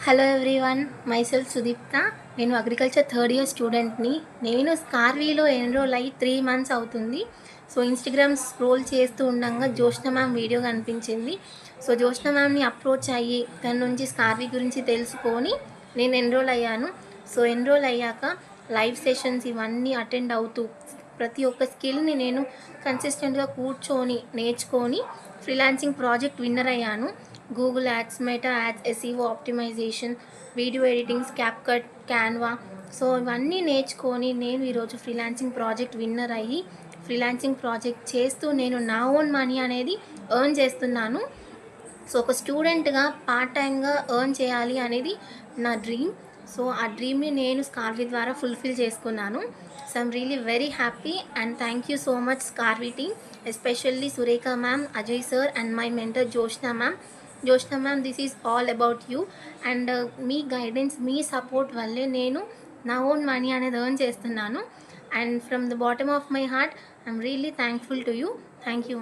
Hello everyone, myself Sudipta. నేను agriculture third year స్టూడెంట్ని. నేను స్కార్వీలో ఎన్రోల్ అయ్యి 3 months అవుతుంది. సో ఇన్స్టాగ్రామ్ స్క్రోల్ చేస్తూ ఉండగా జ్యోష్న మ్యామ్ వీడియో కనిపించింది. సో జ్యోష్న మ్యామ్ని అప్రోచ్ అయ్యి దాని నుంచి స్కార్వీ గురించి తెలుసుకొని నేను ఎన్రోల్ అయ్యాను. సో ఎన్రోల్ అయ్యాక లైవ్ సెషన్స్ ఇవన్నీ అటెండ్ అవుతూ ప్రతి ఒక్క స్కిల్ని నేను కన్సిస్టెంట్గా కూర్చొని నేర్చుకొని ఫ్రీలాన్సింగ్ ప్రాజెక్ట్ విన్నర్ అయ్యాను. Google ads, Meta ads, SEO optimisation, video editings, CapCut, Canva. So ఇవన్నీ నేర్చుకొని నేను ఈరోజు ఫ్రీలాన్సింగ్ ప్రాజెక్ట్ విన్నర్ అయ్యి ఫ్రీలాన్సింగ్ ప్రాజెక్ట్ చేస్తూ నేను నా ఓన్ మనీ అనేది ఎర్న్ చేస్తున్నాను. సో ఒక స్టూడెంట్గా పార్ట్ టైమ్గా ఎర్న్ చేయాలి అనేది నా డ్రీమ్. సో ఆ డ్రీమ్ని నేను స్కార్వీ ద్వారా ఫుల్ఫిల్ చేసుకున్నాను. So I'm really very happy and thank you so much Scarvi team, especially Surekha ma'am, Ajay sir and my mentor Jyoshna ma'am. Jyoshna ma'am, this is all about you and మీ guidance, మీ support వల్లే నేను నా own money అనేది earn చేస్తున్నాను. And from the bottom of my heart I'm really thankful to you. Thank you.